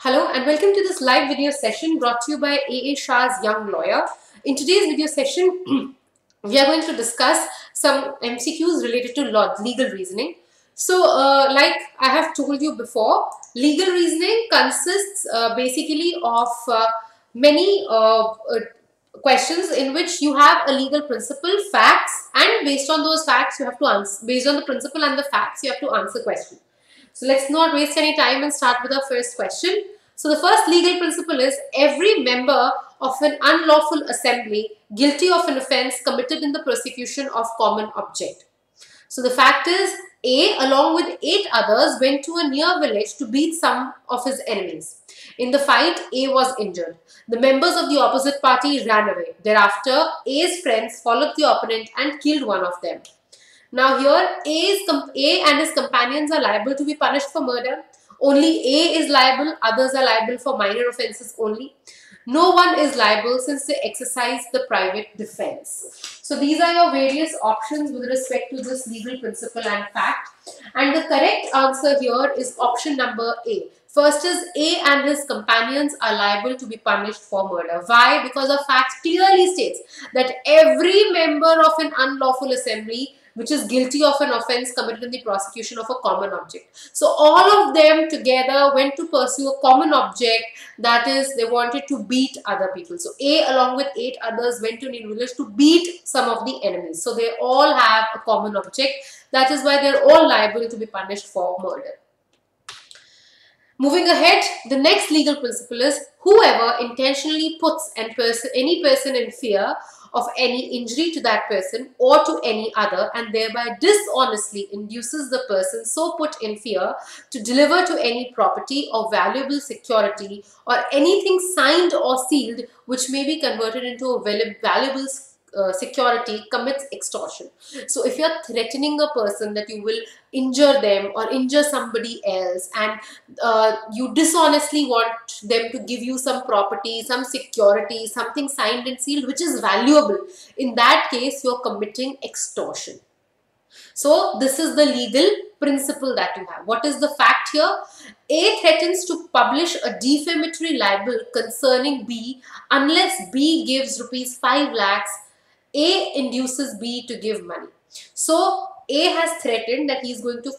Hello and welcome to this live video session brought to you by A.A. Shah's Young Lawyer. In today's video session, we are going to discuss some MCQs related to legal reasoning. So, like I have told you before, legal reasoning consists basically of many questions in which you have a legal principle, facts, and based on those facts, you have to answer. Based on the principle and the facts, you have to answer questions. So let's not waste any time and start with our first question. So the first legal principle is every member of an unlawful assembly guilty of an offence committed in the prosecution of common object. So the fact is A along with 8 others went to a near village to beat some of his enemies. In the fight, A was injured. The members of the opposite party ran away. Thereafter, A's friends followed the opponent and killed one of them. Now here, A and his companions are liable to be punished for murder. Only A is liable, others are liable for minor offences only. No one is liable since they exercise the private defence. So these are your various options with respect to this legal principle and fact. And the correct answer here is option number A. First is A and his companions are liable to be punished for murder. Why? Because the fact clearly states that every member of an unlawful assembly which is guilty of an offence committed in the prosecution of a common object. So all of them together went to pursue a common object, that is they wanted to beat other people. So A along with 8 others went to a village to beat some of the enemies. So they all have a common object. That is why they are all liable to be punished for murder. Moving ahead, the next legal principle is whoever intentionally puts any person in fear of any injury to that person or to any other and thereby dishonestly induces the person so put in fear to deliver to any property or valuable security or anything signed or sealed which may be converted into a valuable security commits extortion. So if you are threatening a person that you will injure them or injure somebody else and you dishonestly want them to give you some property, some security, something signed and sealed which is valuable, in that case you are committing extortion. So this is the legal principle that you have. What is the fact here? A threatens to publish a defamatory libel concerning B unless B gives rupees 5 lakhs. A induces B to give money. So A has threatened that he is going to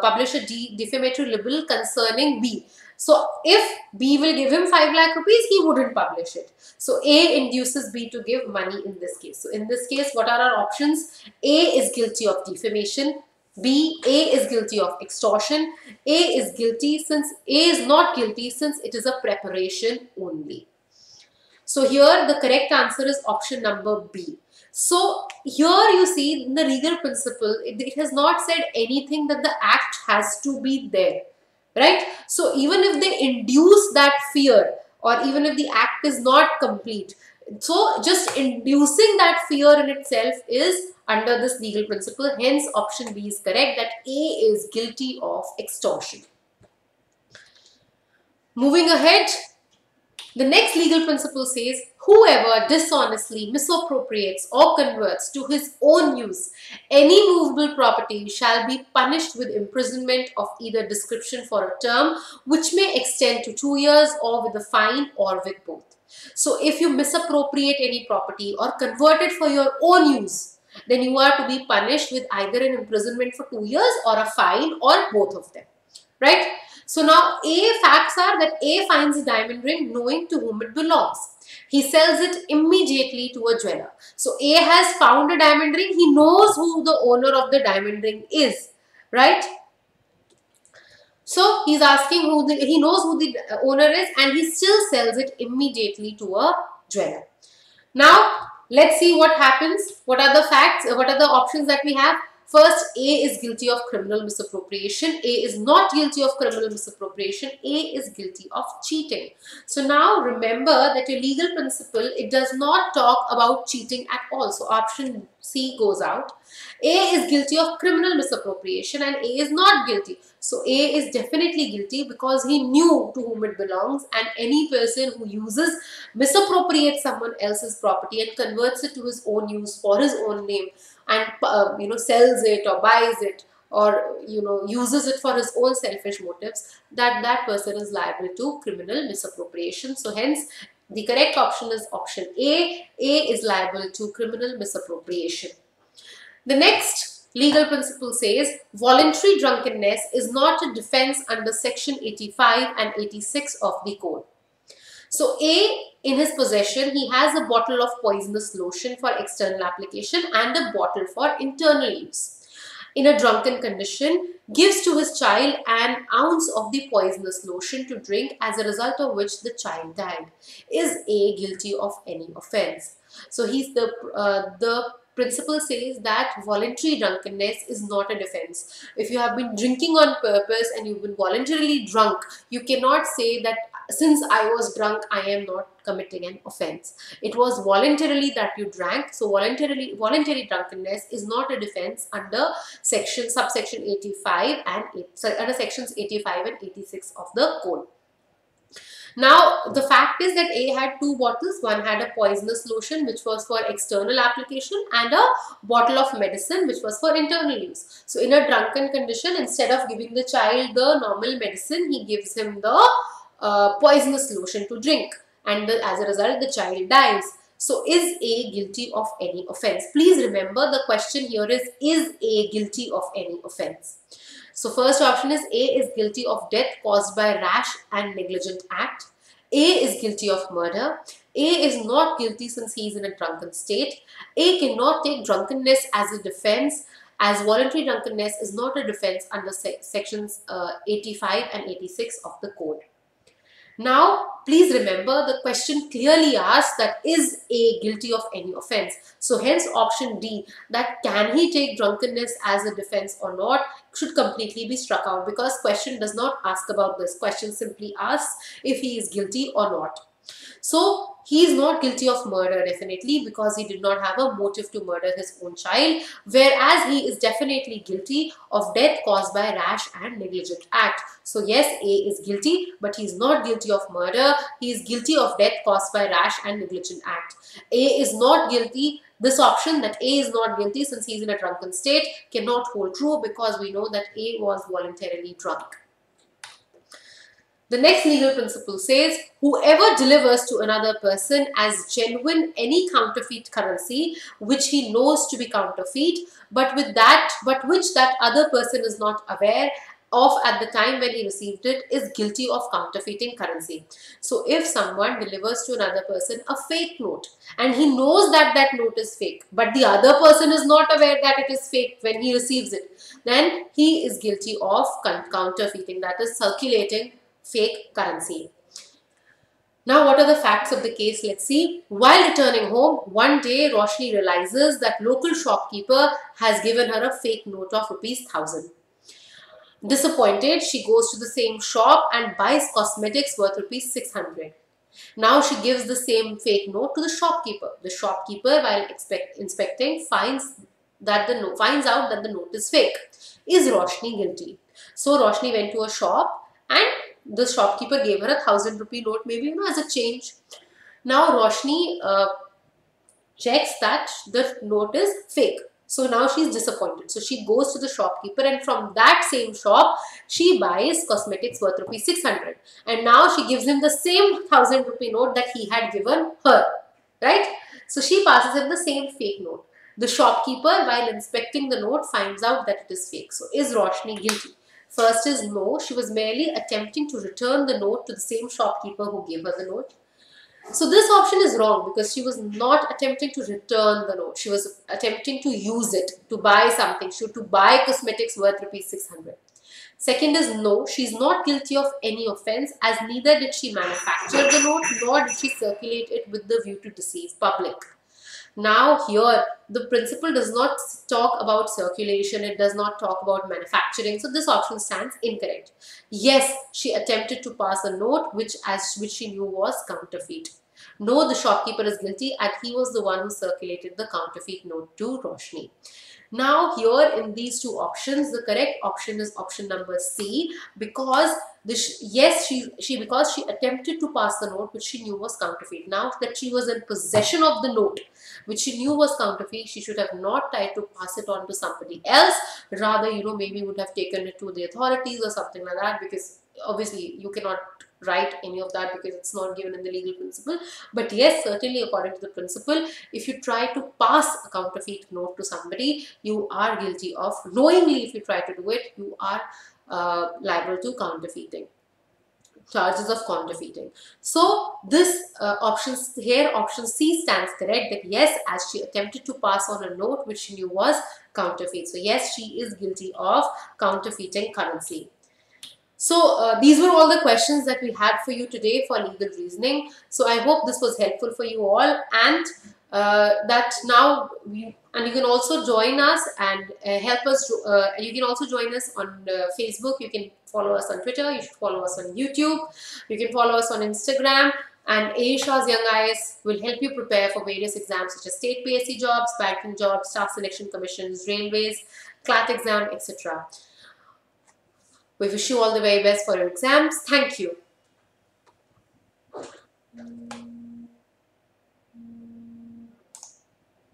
publish a defamatory libel concerning B. So if B will give him 5 lakh rupees, he wouldn't publish it. So A induces B to give money in this case. So in this case, what are our options? A is guilty of defamation. B, A is guilty of extortion. A is guilty since A is not guilty since it is a preparation only. So here the correct answer is option number B. So here you see in the legal principle, it has not said anything that the act has to be there, right? So even if they induce that fear or even if the act is not complete, so just inducing that fear in itself is under this legal principle. Hence option B is correct, that A is guilty of extortion. Moving ahead, the next legal principle says, whoever dishonestly misappropriates or converts to his own use any movable property shall be punished with imprisonment of either description for a term which may extend to 2 years or with a fine or with both. So if you misappropriate any property or convert it for your own use, then you are to be punished with either an imprisonment for 2 years or a fine or both of them, right? So now A facts are that A finds a diamond ring knowing to whom it belongs. He sells it immediately to a jeweler. So A has found a diamond ring. He knows who the owner of the diamond ring is, right? So he's asking he knows who the owner is and he still sells it immediately to a jeweler. Now let's see what happens. What are the facts? What are the options that we have? First, A is guilty of criminal misappropriation. A is not guilty of criminal misappropriation. A is guilty of cheating. So now remember that your legal principle, it does not talk about cheating at all. So option C goes out. A is guilty of criminal misappropriation and A is not guilty. So A is definitely guilty because he knew to whom it belongs, and any person who misappropriates someone else's property and converts it to his own use for his own name and sells it or buys it or uses it for his own selfish motives, that person is liable to criminal misappropriation. So hence the correct option is option A. A is liable to criminal misappropriation. The next legal principle says voluntary drunkenness is not a defense under section 85 and 86 of the code. So A, in his possession, he has a bottle of poisonous lotion for external application and a bottle for internal use. In a drunken condition, gives to his child an ounce of the poisonous lotion to drink, as a result of which the child died. Is A guilty of any offense? So the principle says that voluntary drunkenness is not a defense. If you have been drinking on purpose and you've been voluntarily drunk, you cannot say that since I was drunk, I am not committing an offense. It was voluntarily that you drank. So voluntary drunkenness is not a defense under subsection 85 and under sections 85 and 86 of the code. Now, the fact is that A had two bottles. One had a poisonous lotion, which was for external application, and a bottle of medicine, which was for internal use. So, in a drunken condition, instead of giving the child the normal medicine, he gives him the poisonous lotion to drink, and as a result, the child dies. So, is A guilty of any offense? Please remember, the question here is A guilty of any offense? So first option is A is guilty of death caused by rash and negligent act. A is guilty of murder. A is not guilty since he is in a drunken state. A cannot take drunkenness as a defense, as voluntary drunkenness is not a defense under sections 85 and 86 of the code. Now, please remember, the question clearly asks that is A guilty of any offense. So hence option D, that can he take drunkenness as a defense or not, should completely be struck out, because question does not ask about this. Question simply asks if he is guilty or not. So he is not guilty of murder definitely, because he did not have a motive to murder his own child, whereas he is definitely guilty of death caused by rash and negligent act. So yes, A is guilty, but he is not guilty of murder. He is guilty of death caused by rash and negligent act. A is not guilty. This option that A is not guilty since he is in a drunken state cannot hold true, because we know that A was voluntarily drunk. The next legal principle says, whoever delivers to another person as genuine any counterfeit currency which he knows to be counterfeit, but which that other person is not aware of at the time when he received it, is guilty of counterfeiting currency. So if someone delivers to another person a fake note and he knows that that note is fake, but the other person is not aware that it is fake when he receives it, then he is guilty of counterfeiting, that is circulating fake currency. Now, what are the facts of the case? Let's see. While returning home, one day Roshni realizes that local shopkeeper has given her a fake note of ₹1,000. Disappointed, she goes to the same shop and buys cosmetics worth ₹600. Now she gives the same fake note to the shopkeeper. The shopkeeper, while inspecting, finds out that the note is fake. Is Roshni guilty? So Roshni went to a shop and the shopkeeper gave her a ₹1,000 note, maybe as a change. Now Roshni checks that the note is fake. So now she is disappointed. So she goes to the shopkeeper, and from that same shop she buys cosmetics worth ₹600. And now she gives him the same ₹1,000 note that he had given her. Right? So she passes him the same fake note. The shopkeeper, while inspecting the note, finds out that it is fake. So is Roshni guilty? First is no, she was merely attempting to return the note to the same shopkeeper who gave her the note. So this option is wrong, because she was not attempting to return the note. She was attempting to use it to buy something. She had to buy cosmetics worth ₹600. Second is no, she is not guilty of any offense, as neither did she manufacture the note nor did she circulate it with the view to deceive public. Now here, the principle does not talk about circulation, it does not talk about manufacturing, so this option stands incorrect. Yes, she attempted to pass a note which she knew was counterfeit. No, the shopkeeper is guilty, and he was the one who circulated the counterfeit note to Roshni. Now here in these two options, the correct option is option number C, because because she attempted to pass the note which she knew was counterfeit. Now that she was in possession of the note which she knew was counterfeit, she should have not tried to pass it on to somebody else. Rather, maybe would have taken it to the authorities or something like that, because obviously you cannot write any of that because it's not given in the legal principle. But yes, certainly according to the principle, if you try to pass a counterfeit note to somebody, you are guilty of, knowingly if you try to do it, you are liable to counterfeiting, charges of counterfeiting. So this option C stands correct, that yes, as she attempted to pass on a note which she knew was counterfeit. So yes, she is guilty of counterfeiting currency. So these were all the questions that we had for you today for legal reasoning. So I hope this was helpful for you all, and you can also join us and help us. You can also join us on Facebook. You can follow us on Twitter. You should follow us on YouTube. You can follow us on Instagram. And Aisha's Young Eyes will help you prepare for various exams such as state PSC jobs, banking jobs, staff selection commissions, railways, CLAT exam, etc. We wish you all the very best for your exams. Thank you.